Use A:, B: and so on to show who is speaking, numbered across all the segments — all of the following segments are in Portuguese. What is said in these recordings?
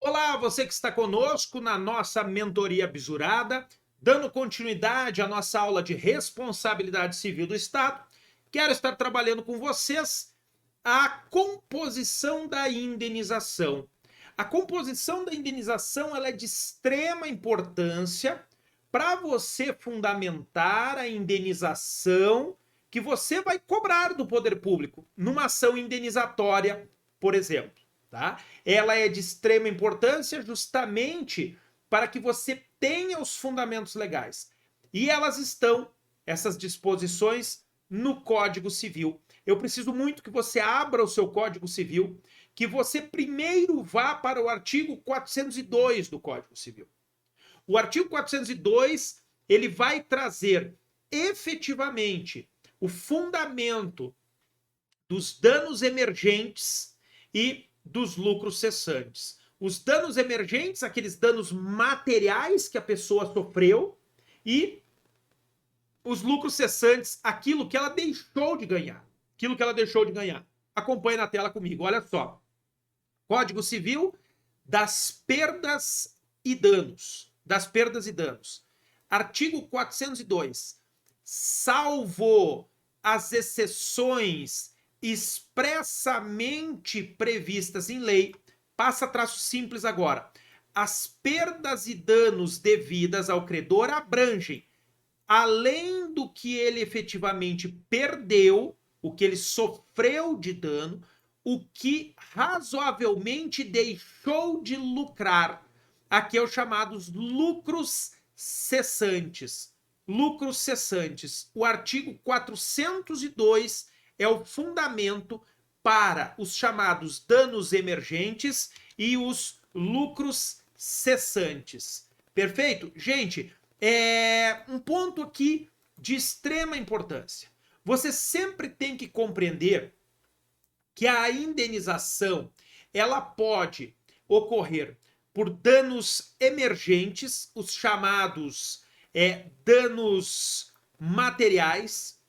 A: Olá, você que está conosco na nossa mentoria bisurada, dando continuidade à nossa aula de responsabilidade civil do Estado. Quero estar trabalhando com vocês a composição da indenização. A composição da indenização ela é de extrema importância para você fundamentar a indenização que você vai cobrar do poder público numa ação indenizatória, por exemplo. Tá? Ela é de extrema importância justamente para que você tenha os fundamentos legais. E elas estão, essas disposições, no Código Civil. Eu preciso muito que você abra o seu Código Civil, que você primeiro vá para o artigo 402 do Código Civil. O artigo 402, ele vai trazer efetivamente o fundamento dos danos emergentes e dos lucros cessantes. Os danos emergentes, aqueles danos materiais que a pessoa sofreu, e os lucros cessantes, aquilo que ela deixou de ganhar. Aquilo que ela deixou de ganhar. Acompanhe na tela comigo, olha só. Código Civil das perdas e danos. Das perdas e danos. Artigo 402. Salvo as exceções expressamente previstas em lei, passa traço simples agora. As perdas e danos devidas ao credor abrangem, além do que ele efetivamente perdeu, o que ele sofreu de dano, o que razoavelmente deixou de lucrar. Aqui é os chamados lucros cessantes. Lucros cessantes. O artigo 402 é o fundamento para os chamados danos emergentes e os lucros cessantes. Perfeito? Gente, um ponto aqui de extrema importância. Você sempre tem que compreender que a indenização ela pode ocorrer por danos emergentes, os chamados danos materiais,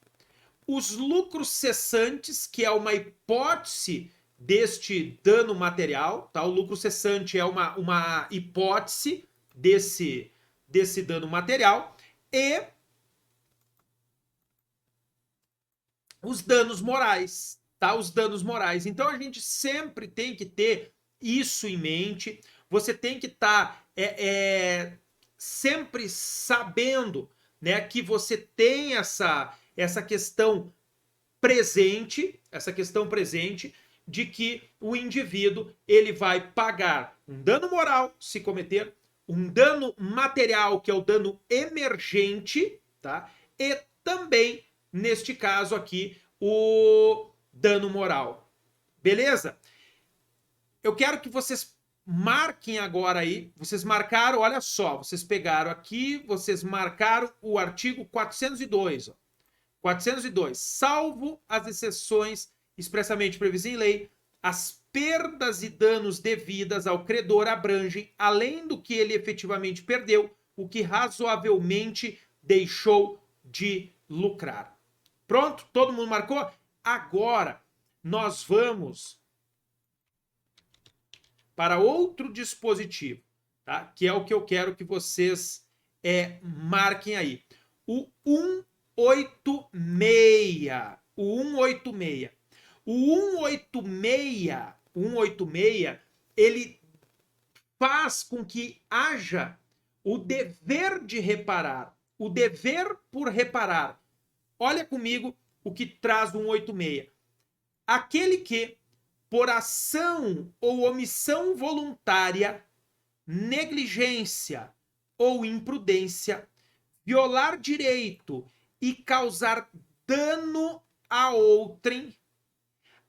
A: os lucros cessantes, que é uma hipótese deste dano material, tá? O lucro cessante é uma hipótese desse dano material, e os danos morais, tá? Os danos morais. Então a gente sempre tem que ter isso em mente. Você tem que estar sempre sabendo, né, que você tem essa questão presente de que o indivíduo ele vai pagar um dano moral se cometer, um dano material que é o dano emergente, tá? E também neste caso aqui o dano moral. Beleza? Eu quero que vocês marquem agora aí, vocês marcaram, olha só, vocês pegaram aqui, vocês marcaram o artigo 402, ó. 402. Salvo as exceções expressamente previstas em lei, as perdas e danos devidas ao credor abrangem, além do que ele efetivamente perdeu, o que razoavelmente deixou de lucrar. Pronto? Todo mundo marcou? Agora nós vamos para outro dispositivo, tá? Que é o que eu quero que vocês marquem aí. O 186. O 186. O 186, ele faz com que haja o dever de reparar. O dever por reparar. Olha comigo o que traz o 186. Aquele que, por ação ou omissão voluntária, negligência ou imprudência, violar direito e causar dano a outrem,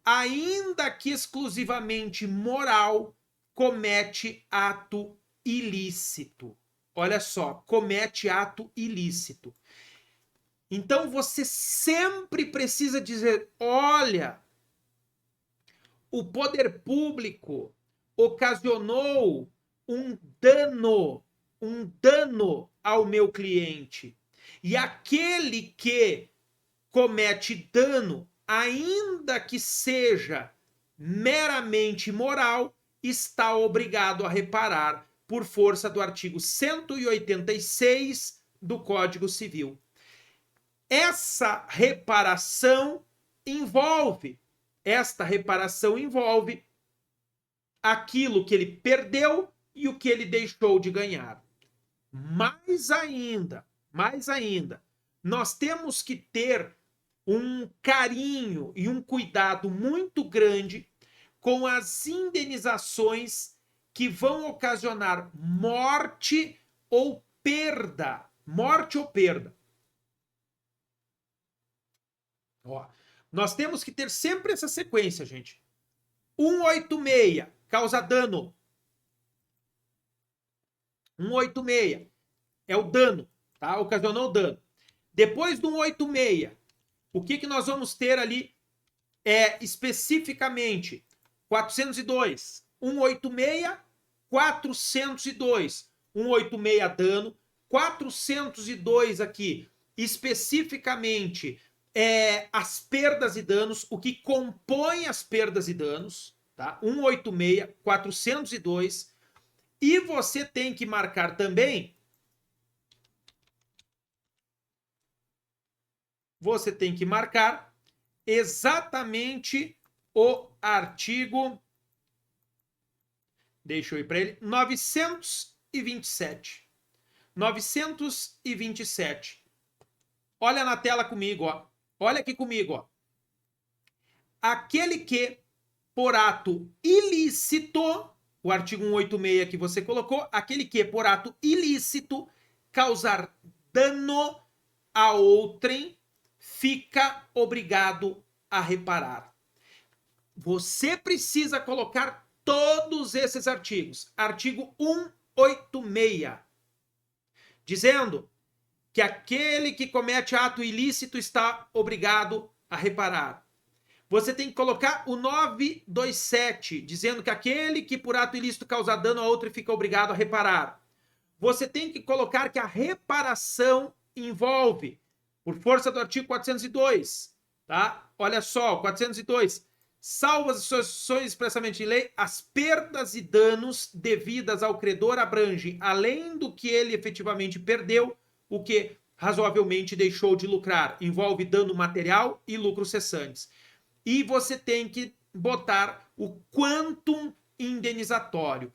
A: ainda que exclusivamente moral, comete ato ilícito. Olha só, comete ato ilícito. Então você sempre precisa dizer: olha, o poder público ocasionou um dano ao meu cliente. E aquele que comete dano, ainda que seja meramente moral, está obrigado a reparar por força do artigo 186 do Código Civil. Esta reparação envolve aquilo que ele perdeu e o que ele deixou de ganhar. Mais ainda, nós temos que ter um carinho e um cuidado muito grande com as indenizações que vão ocasionar morte ou perda. Ó, nós temos que ter sempre essa sequência, gente. 186, causa dano. 186 é o dano, tá? Ocasionou o dano. Depois do 186, o que nós vamos ter ali especificamente 402, 186, 402, 186 dano, 402 aqui especificamente as perdas e danos, o que compõe as perdas e danos, tá? 186, 402, e você tem que marcar também, exatamente o artigo, deixa eu ir para ele, 927. 927. Olha na tela comigo, ó. Olha aqui comigo, ó. Aquele que, por ato ilícito, o artigo 186 que você colocou, aquele que, por ato ilícito, causar dano a outrem, fica obrigado a reparar. Você precisa colocar todos esses artigos. Artigo 186, dizendo que aquele que comete ato ilícito está obrigado a reparar. Você tem que colocar o 927, dizendo que aquele que por ato ilícito causa dano a outro fica obrigado a reparar. Você tem que colocar que a reparação envolve, por força do artigo 402, tá? Olha só, 402. Salvo as exceções expressamente em lei, as perdas e danos devidas ao credor abrangem, além do que ele efetivamente perdeu, o que razoavelmente deixou de lucrar. Envolve dano material e lucros cessantes. E você tem que botar o quantum indenizatório.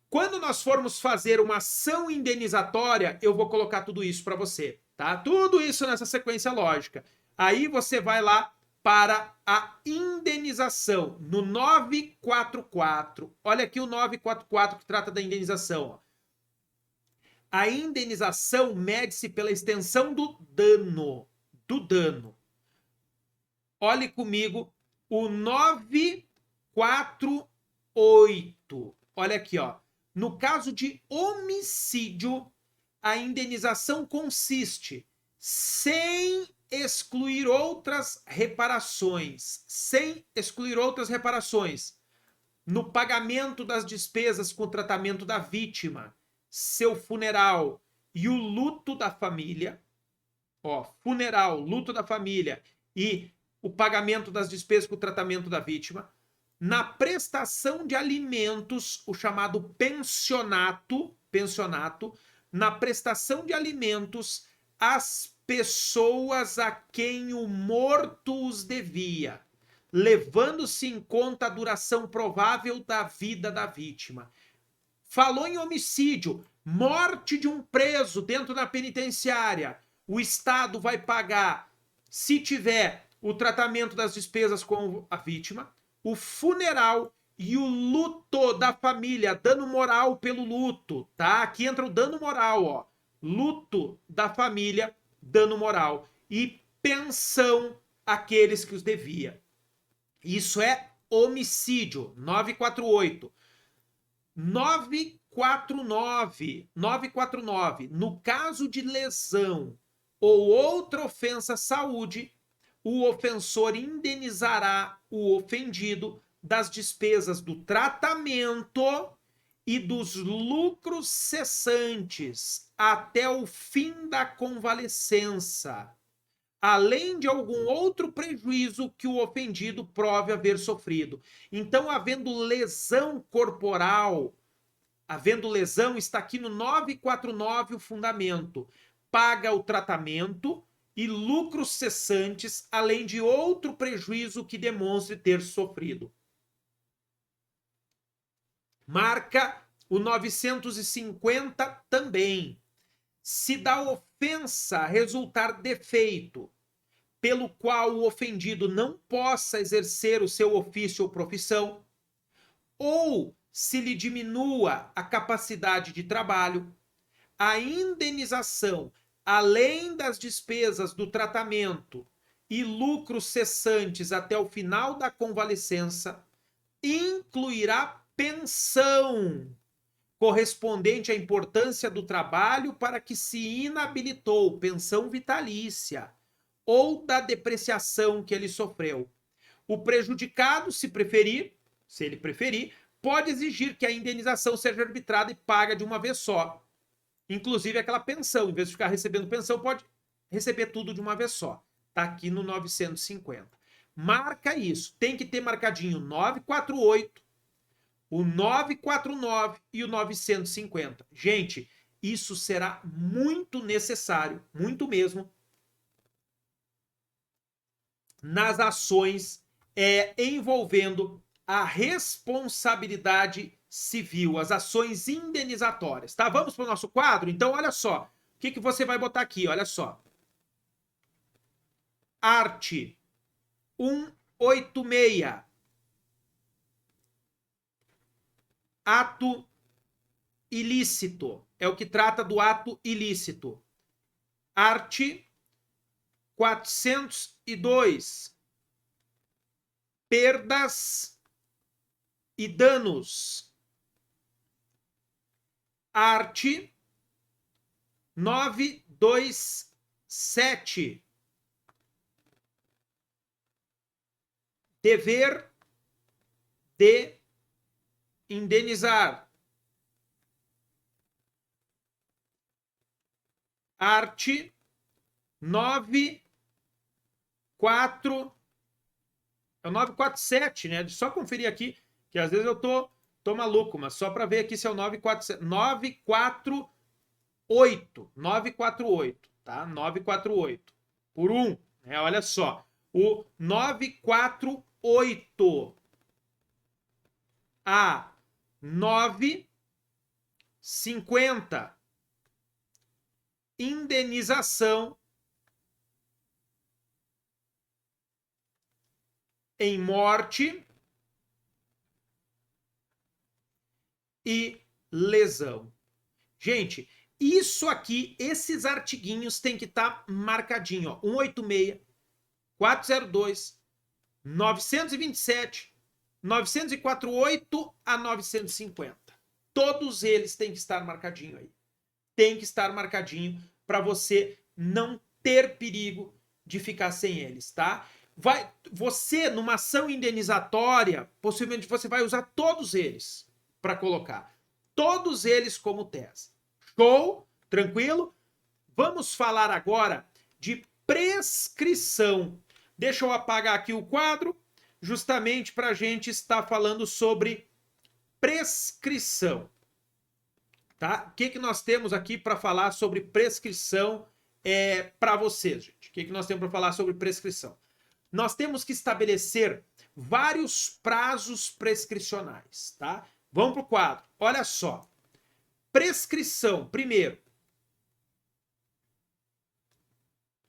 A: Quando nós formos fazer uma ação indenizatória, eu vou colocar tudo isso para você, tá? Tudo isso nessa sequência lógica. Aí você vai lá para a indenização, no 944. Olha aqui o 944 que trata da indenização, ó. A indenização mede-se pela extensão do dano. Olhe comigo o 948. Olha aqui, ó. No caso de homicídio, a indenização consiste, sem excluir outras reparações, no pagamento das despesas com o tratamento da vítima, seu funeral e o luto da família, ó, funeral, luto da família e o pagamento das despesas com o tratamento da vítima, na prestação de alimentos, o chamado pensionato, na prestação de alimentos às pessoas a quem o morto os devia, levando-se em conta a duração provável da vida da vítima. Falou em homicídio, morte de um preso dentro da penitenciária, o Estado vai pagar, se tiver o tratamento das despesas com a vítima, o funeral e o luto da família, dano moral pelo luto, tá? Aqui entra o dano moral, ó. Luto da família, dano moral. E pensão àqueles que os devia. Isso é homicídio, 948. 949. No caso de lesão ou outra ofensa à saúde, o ofensor indenizará o ofendido das despesas do tratamento e dos lucros cessantes até o fim da convalescença, além de algum outro prejuízo que o ofendido prove haver sofrido. Então, havendo lesão corporal, havendo lesão, está aqui no 949 o fundamento. Paga o tratamento e lucros cessantes, além de outro prejuízo que demonstre ter sofrido. Marca o 950 também. Se da ofensa resultar defeito, pelo qual o ofendido não possa exercer o seu ofício ou profissão, ou se lhe diminua a capacidade de trabalho, a indenização, além das despesas do tratamento e lucros cessantes até o final da convalescença, incluirá pensão correspondente à importância do trabalho para que se inabilitou, pensão vitalícia, ou da depreciação que ele sofreu. O prejudicado, se ele preferir, pode exigir que a indenização seja arbitrada e paga de uma vez só. Inclusive aquela pensão, em vez de ficar recebendo pensão, pode receber tudo de uma vez só. Está aqui no 950. Marca isso. Tem que ter marcadinho 948, o 949 e o 950. Gente, isso será muito necessário, muito mesmo, nas ações envolvendo a responsabilidade civil, as ações indenizatórias, tá? Vamos para o nosso quadro? Então, olha só. O que você vai botar aqui? Olha só. Arte 186. Ato ilícito. É o que trata do ato ilícito. Arte 402. Perdas e danos. Arte 927. Dever de indenizar. Arte 94. É o 947, né? Só conferir aqui, que às vezes eu tô maluco, mas só para ver aqui se é o 947. 948. 948, tá? 948. Por 1, né? Olha só. O 948 a 950. Indenização em morte e lesão. Gente, isso aqui, esses artiguinhos tem que estar marcadinho, ó. 186, 402, 927, 948 a 950. Todos eles têm que estar marcadinho aí. Tem que estar marcadinho para você não ter perigo de ficar sem eles, tá? Você, numa ação indenizatória, possivelmente você vai usar todos eles para colocar. Todos eles como tese. Show? Tranquilo? Vamos falar agora de prescrição. Deixa eu apagar aqui o quadro, justamente para a gente estar falando sobre prescrição. Tá? O que nós temos aqui para falar sobre prescrição para vocês, gente? O que nós temos para falar sobre prescrição? Nós temos que estabelecer vários prazos prescricionais, tá? Vamos para o quadro. Olha só. Prescrição, primeiro.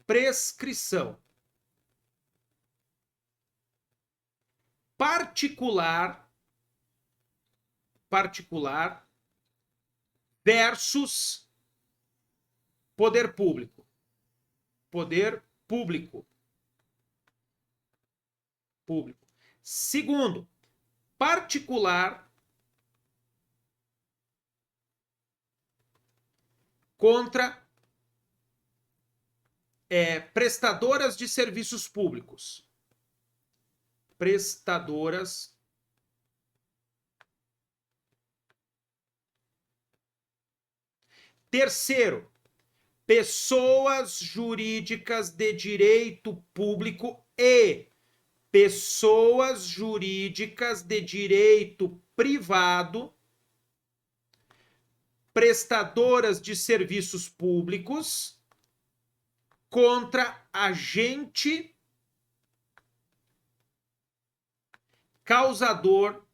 A: Prescrição. Particular versus poder público. Poder público. Segundo, particular contra prestadoras de serviços públicos. Prestadoras terceiro, pessoas jurídicas de direito público e pessoas jurídicas de direito privado, prestadoras de serviços públicos, contra agente causador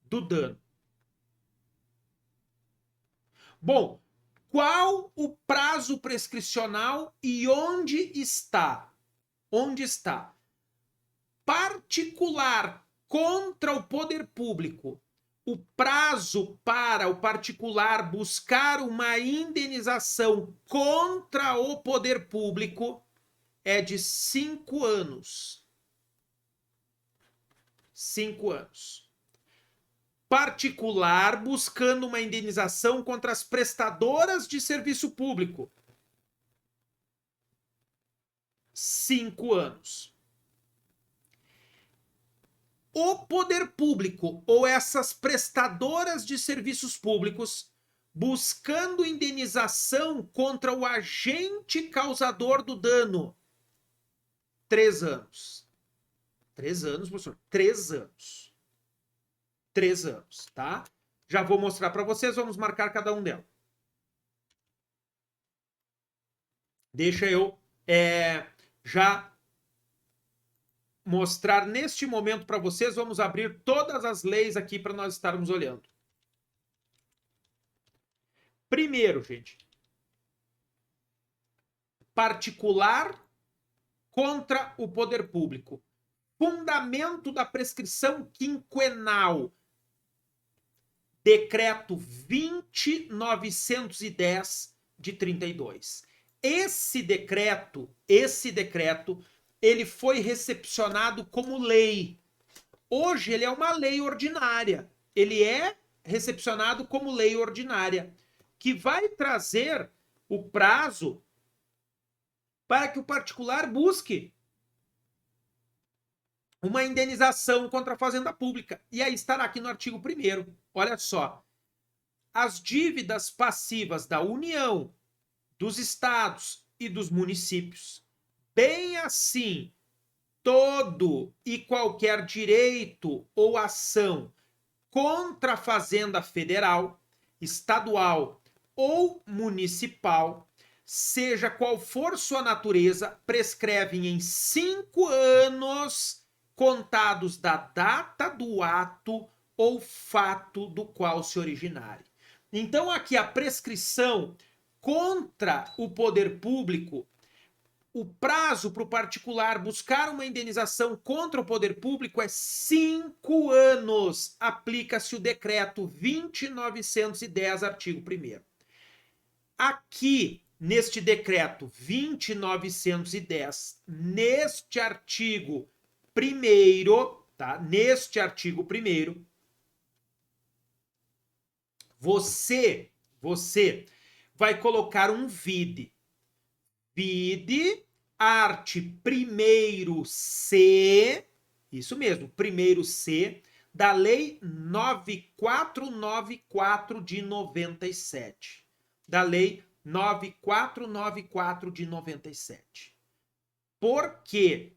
A: do dano. Bom, qual o prazo prescricional e onde está? Onde está? Particular contra o poder público. O prazo para o particular buscar uma indenização contra o poder público é de 5 anos. 5 anos. Particular buscando uma indenização contra as prestadoras de serviço público. 5 anos. O poder público ou essas prestadoras de serviços públicos buscando indenização contra o agente causador do dano. 3 anos. 3 anos, professor? 3 anos. 3 anos, tá? Já vou mostrar para vocês, vamos marcar cada um delas. Deixa eu já mostrar neste momento para vocês, vamos abrir todas as leis aqui para nós estarmos olhando. Primeiro, gente, particular contra o poder público. Fundamento da prescrição quinquenal. Decreto 20.910 de 32. Esse decreto, ele foi recepcionado como lei. Hoje ele é uma lei ordinária. Ele é recepcionado como lei ordinária, que vai trazer o prazo para que o particular busque uma indenização contra a fazenda pública. E aí estará aqui no artigo 1º. Olha só. As dívidas passivas da União, dos estados e dos municípios, bem assim todo e qualquer direito ou ação contra a fazenda federal, estadual ou municipal, seja qual for sua natureza, prescrevem em 5 anos contados da data do ato ou fato do qual se originare. Então, aqui a prescrição contra o poder público, o prazo para o particular buscar uma indenização contra o poder público é 5 anos. Aplica-se o decreto 20.910, artigo 1º. Aqui, neste decreto 20.910, neste artigo 1º, tá? Neste artigo 1º, você vai colocar um vide. Vide art. 1º-C, isso mesmo, 1º-C, da Lei 9494 de 97. Da Lei 9494 de 97. Por quê?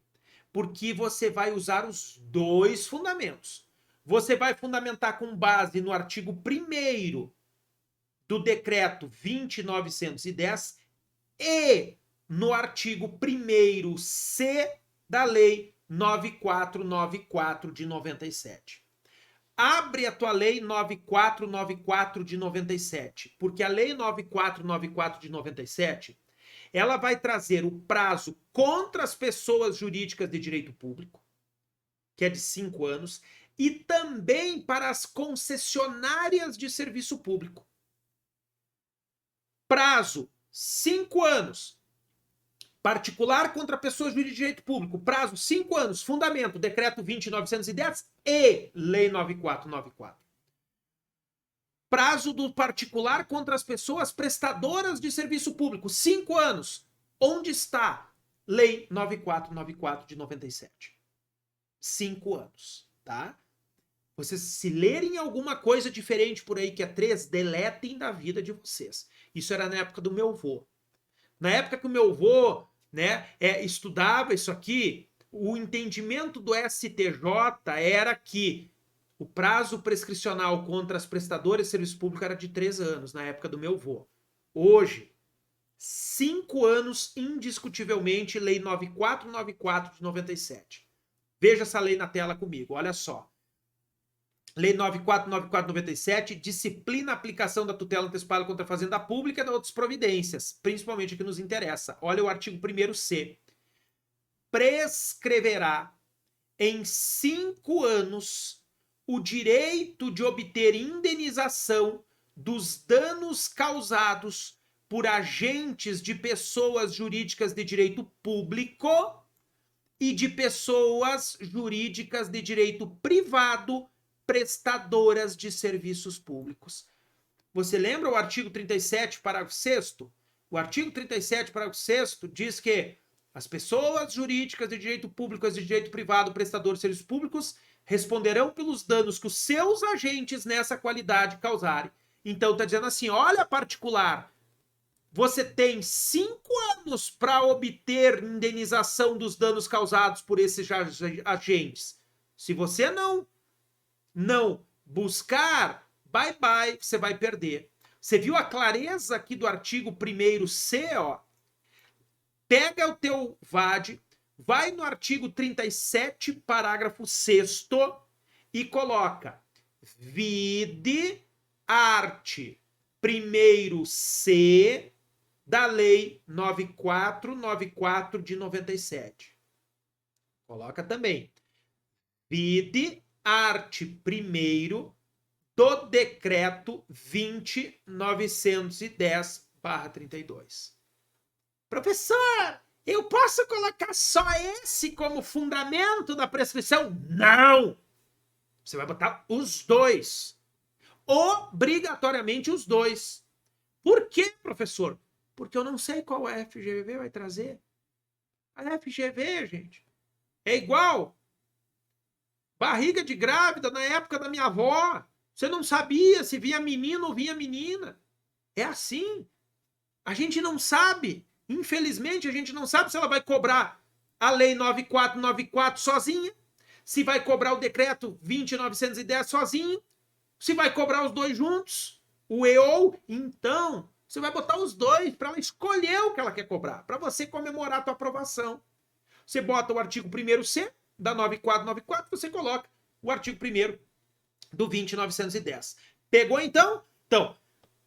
A: Porque você vai usar os dois fundamentos. Você vai fundamentar com base no artigo 1º do decreto 20.910 e no artigo 1º-C da Lei 9494 de 97. Abre a tua Lei 9494 de 97, porque a Lei 9494 de 97, ela vai trazer o prazo contra as pessoas jurídicas de direito público, que é de 5 anos, e também para as concessionárias de serviço público. Prazo, 5 anos. Particular contra pessoas jurídicas de direito público. Prazo, 5 anos. Fundamento, decreto 20.910 e Lei 9494. Prazo do particular contra as pessoas prestadoras de serviço público. 5 anos. Onde está Lei 9494 de 97? 5 anos, tá? Vocês se lerem alguma coisa diferente por aí que é 3, deletem da vida de vocês. Isso era na época do meu avô. Na época que o meu avô, né, estudava isso aqui, o entendimento do STJ era que o prazo prescricional contra as prestadoras de serviço público era de 3 anos, na época do meu avô. Hoje, 5 anos, indiscutivelmente, Lei 9494 de 97. Veja essa lei na tela comigo, olha só. Lei 9494/97 disciplina a aplicação da tutela antecipada contra a Fazenda Pública e de outras providências, principalmente o que nos interessa. Olha o artigo 1º-C. Prescreverá em 5 anos o direito de obter indenização dos danos causados por agentes de pessoas jurídicas de direito público e de pessoas jurídicas de direito privado prestadoras de serviços públicos. Você lembra o artigo 37, parágrafo 6º? O artigo 37, parágrafo 6º diz que as pessoas jurídicas de direito público e de direito privado prestadores de serviços públicos responderão pelos danos que os seus agentes nessa qualidade causarem. Então está dizendo assim, olha particular, você tem 5 anos para obter indenização dos danos causados por esses agentes. Se você não buscar, bye bye, você vai perder. Você viu a clareza aqui do artigo 1º-C, ó? Pega o teu VAD, vai no artigo 37, parágrafo 6º e coloca vide art. 1º-C da Lei 9494 de 97. Coloca também vide art. 1º do decreto 20.910/32. Professor, eu posso colocar só esse como fundamento da prescrição? Não! Você vai botar os dois. Obrigatoriamente os dois. Por quê, professor? Porque eu não sei qual a FGV vai trazer. A FGV, gente, é igual barriga de grávida na época da minha avó. Você não sabia se vinha menino ou vinha menina. É assim. A gente não sabe. Infelizmente, a gente não sabe se ela vai cobrar a Lei 9494 sozinha, se vai cobrar o decreto 20.910 sozinho, se vai cobrar os dois juntos, o EO. Então, você vai botar os dois para ela escolher o que ela quer cobrar, para você comemorar a tua aprovação. Você bota o artigo 1º-C da 9494, você coloca o artigo 1º do 20.910. Pegou então? Então,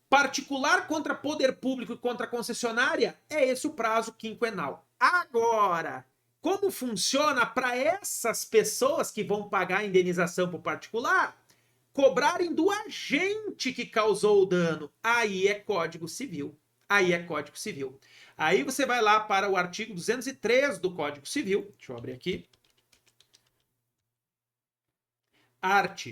A: particular contra poder público e contra concessionária, é esse o prazo quinquenal. Agora, como funciona para essas pessoas que vão pagar a indenização para o particular? Cobrarem do agente que causou o dano. Aí é Código Civil. Aí é Código Civil. Aí você vai lá para o artigo 203 do Código Civil. Deixa eu abrir aqui. Art.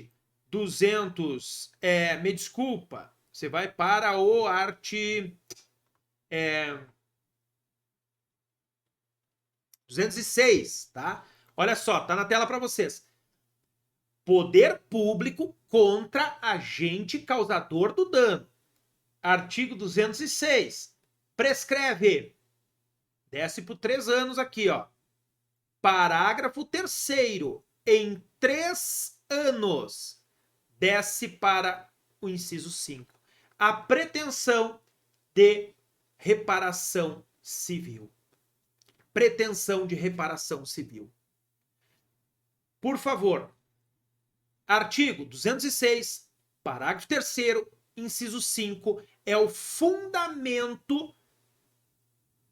A: 200. Me desculpa. Você vai para o art. 206, tá? Olha só, tá na tela para vocês. Poder público contra agente causador do dano. Artigo 206. Prescreve. Desce por 3 anos aqui, ó. Parágrafo 3º. Em 3 anos. Desce para o inciso 5. A pretensão de reparação civil. Pretensão de reparação civil. Por favor, artigo 206, parágrafo 3º, inciso 5, é o fundamento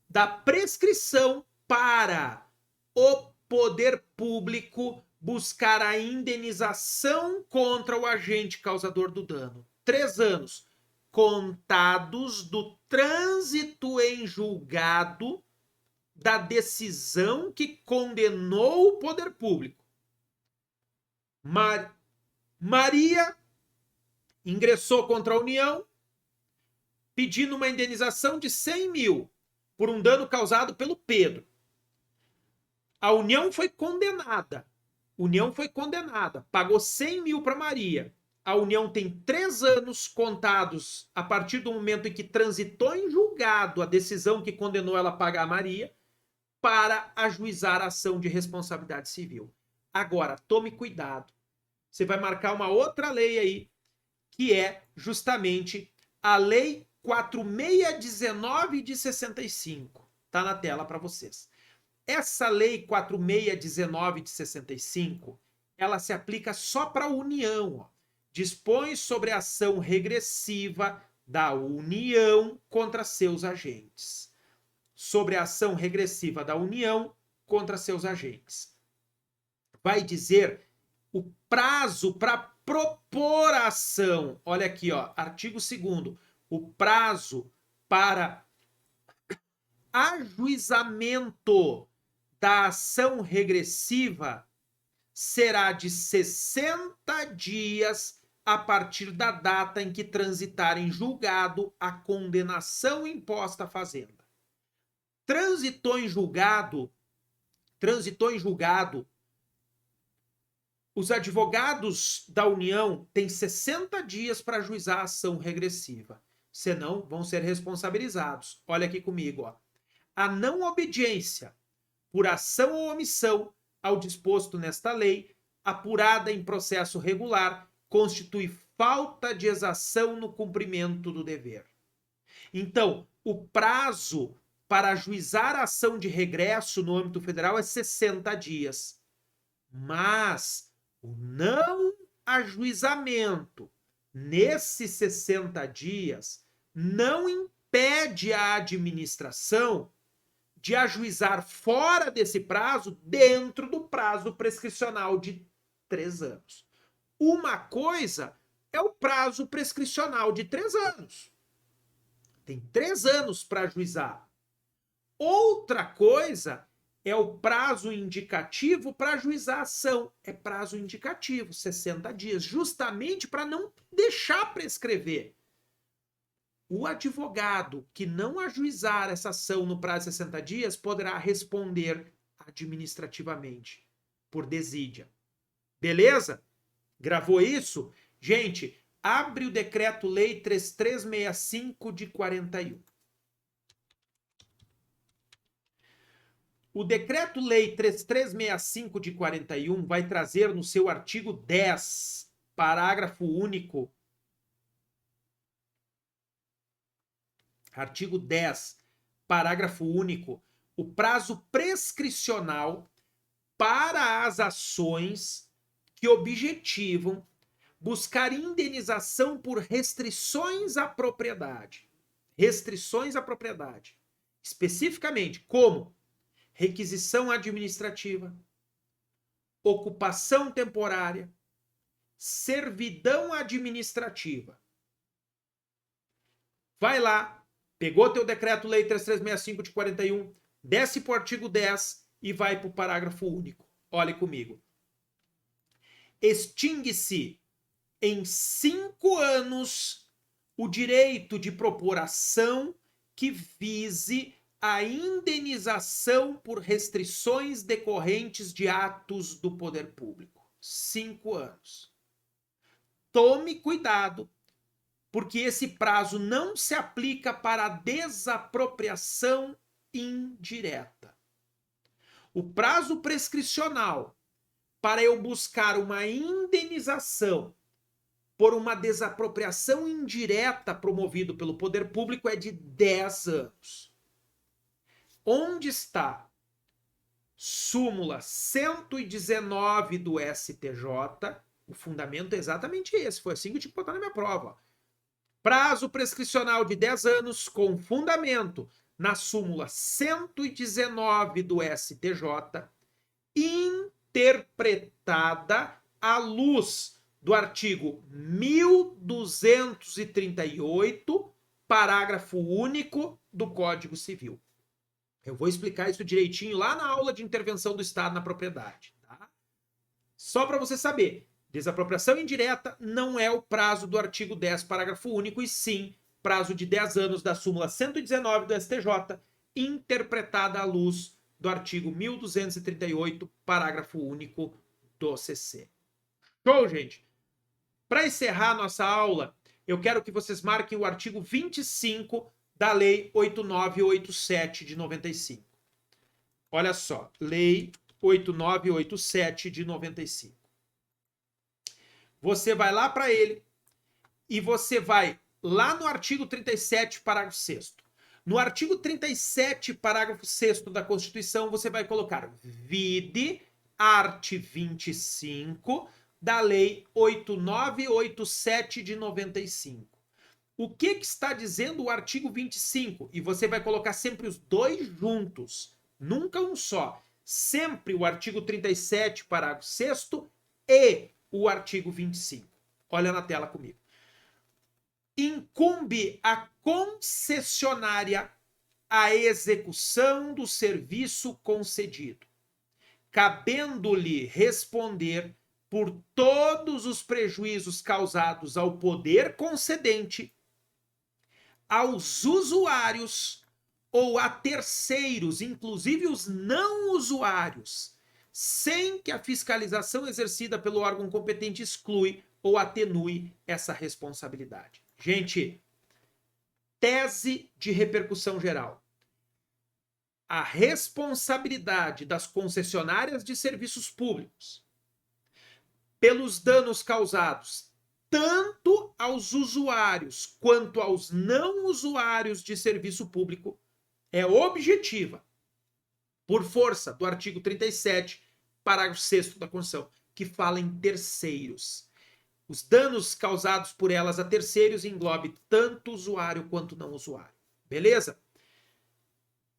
A: da prescrição para o poder público buscar a indenização contra o agente causador do dano. 3 anos contados do trânsito em julgado da decisão que condenou o poder público. Maria ingressou contra a União pedindo uma indenização de 100 mil por um dano causado pelo Pedro. A União foi condenada. União foi condenada, pagou 100 mil para Maria. A União tem 3 anos contados a partir do momento em que transitou em julgado a decisão que condenou ela a pagar a Maria para ajuizar a ação de responsabilidade civil. Agora, tome cuidado. Você vai marcar uma outra lei aí, que é justamente a Lei 4619 de 65. Está na tela para vocês. Essa Lei 4619 de 65, ela se aplica só para a União. Ó. Dispõe sobre a ação regressiva da União contra seus agentes. Sobre a ação regressiva da União contra seus agentes. Vai dizer o prazo para propor a ação. Olha aqui, ó, artigo 2º. O prazo para ajuizamento da ação regressiva será de 60 dias a partir da data em que transitar em julgado a condenação imposta à fazenda. Transitou em julgado, os advogados da União têm 60 dias para ajuizar a ação regressiva, senão vão ser responsabilizados. Olha aqui comigo, ó. A não obediência por ação ou omissão ao disposto nesta lei, apurada em processo regular, constitui falta de exação no cumprimento do dever. Então, o prazo para ajuizar a ação de regresso no âmbito federal é 60 dias. Mas o não ajuizamento nesses 60 dias não impede a administração de ajuizar fora desse prazo, dentro do prazo prescricional de 3 anos. Uma coisa é o prazo prescricional de 3 anos. Tem 3 anos para ajuizar. Outra coisa é o prazo indicativo para ajuizar a ação. É prazo indicativo, 60 dias, justamente para não deixar prescrever. O advogado que não ajuizar essa ação no prazo de 60 dias poderá responder administrativamente por desídia. Beleza? Gravou isso? Gente, abre o Decreto-Lei 3365 de 41. O Decreto-Lei 3365 de 41 vai trazer no seu artigo 10, parágrafo único, artigo 10, parágrafo único, o prazo prescricional para as ações que objetivam buscar indenização por restrições à propriedade. Restrições à propriedade. Especificamente, como requisição administrativa, ocupação temporária, servidão administrativa. Vai lá, pegou teu Decreto-Lei 3365 de 41, desce para o artigo 10 e vai para o parágrafo único. Olhe comigo. Extingue-se em 5 anos o direito de propor ação que vise a indenização por restrições decorrentes de atos do poder público. 5 anos. Tome cuidado, porque esse prazo não se aplica para a desapropriação indireta. O prazo prescricional para eu buscar uma indenização por uma desapropriação indireta promovido pelo poder público é de 10 anos. Onde está? Súmula 119 do STJ. O fundamento é exatamente esse. Foi assim que eu tinha que botar na minha prova. Prazo prescricional de 10 anos com fundamento na súmula 119 do STJ, interpretada à luz do artigo 1238, parágrafo único do Código Civil. Eu vou explicar isso direitinho lá na aula de intervenção do Estado na propriedade. Tá? Só para você saber, desapropriação indireta não é o prazo do artigo 10, parágrafo único, e sim prazo de 10 anos da súmula 119 do STJ, interpretada à luz do artigo 1238, parágrafo único do CC. Show, gente? Para encerrar a nossa aula, eu quero que vocês marquem o artigo 25 da Lei 8987 de 95. Olha só, Lei 8987 de 95. Você vai lá para ele e você vai lá no artigo 37, parágrafo 6º. No artigo 37, parágrafo 6º da Constituição, você vai colocar vide art. 25 da Lei 8987 de 95. O que está dizendo o artigo 25? E você vai colocar sempre os dois juntos, nunca um só. Sempre o artigo 37, parágrafo 6º e o artigo 25. Olha na tela comigo. Incumbe a concessionária a execução do serviço concedido, cabendo-lhe responder por todos os prejuízos causados ao poder concedente, aos usuários ou a terceiros, inclusive os não usuários, sem que a fiscalização exercida pelo órgão competente exclui ou atenue essa responsabilidade. Gente, tese de repercussão geral. A responsabilidade das concessionárias de serviços públicos pelos danos causados tanto aos usuários quanto aos não usuários de serviço público é objetiva, por força do artigo 37, parágrafo 6º da Constituição, que fala em terceiros. Os danos causados por elas a terceiros englobe tanto usuário quanto não usuário. Beleza?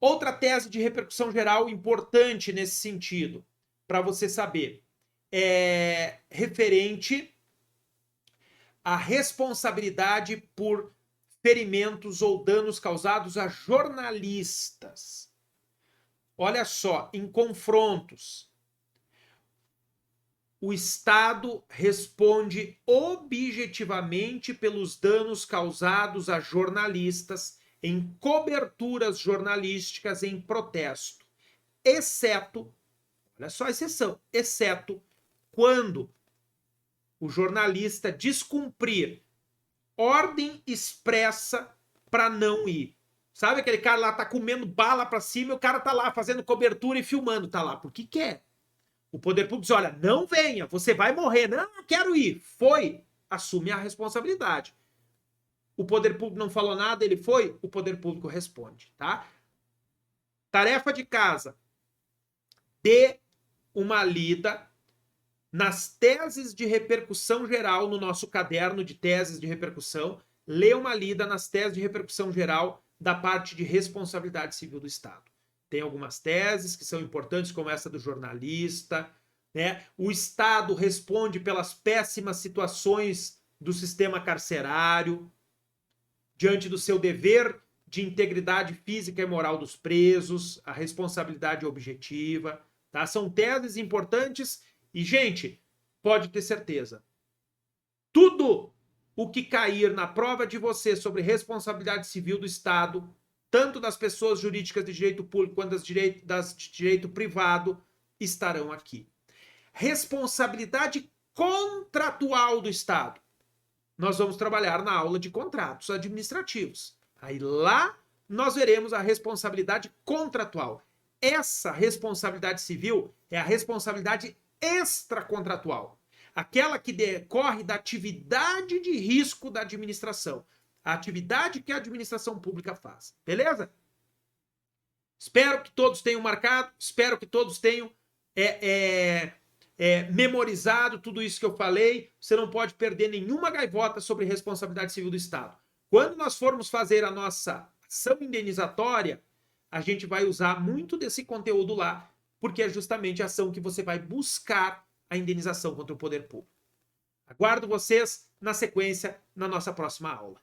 A: Outra tese de repercussão geral importante nesse sentido, para você saber, é referente à responsabilidade por ferimentos ou danos causados a jornalistas. Olha só, em confrontos, o Estado responde objetivamente pelos danos causados a jornalistas em coberturas jornalísticas em protesto, exceto, olha só a exceção, exceto quando o jornalista descumprir ordem expressa para não ir. Sabe aquele cara lá tá comendo bala para cima e o cara tá lá fazendo cobertura e filmando, tá lá porque quer. O poder público diz, olha, não venha, você vai morrer. Não, eu quero ir. Foi, assume a responsabilidade. O poder público não falou nada, ele foi, o poder público responde, tá? Tarefa de casa. Dê uma lida nas teses de repercussão geral no nosso caderno de teses de repercussão. Lê uma lida nas teses de repercussão geral da parte de responsabilidade civil do Estado. Tem algumas teses que são importantes, como essa do jornalista, né? O Estado responde pelas péssimas situações do sistema carcerário, diante do seu dever de integridade física e moral dos presos, a responsabilidade objetiva, tá? São teses importantes e, gente, pode ter certeza, tudo o que cair na prova de você sobre responsabilidade civil do Estado, tanto das pessoas jurídicas de direito público quanto das de direito privado, estarão aqui. Responsabilidade contratual do Estado. Nós vamos trabalhar na aula de contratos administrativos. Aí lá nós veremos a responsabilidade contratual. Essa responsabilidade civil é a responsabilidade extracontratual. Aquela que decorre da atividade de risco da administração. A atividade que a administração pública faz. Beleza? Espero que todos tenham marcado, espero que todos tenham memorizado tudo isso que eu falei. Você não pode perder nenhuma gaivota sobre responsabilidade civil do Estado. Quando nós formos fazer a nossa ação indenizatória, a gente vai usar muito desse conteúdo lá, porque é justamente a ação que você vai buscar a indenização contra o poder público. Aguardo vocês na sequência na nossa próxima aula.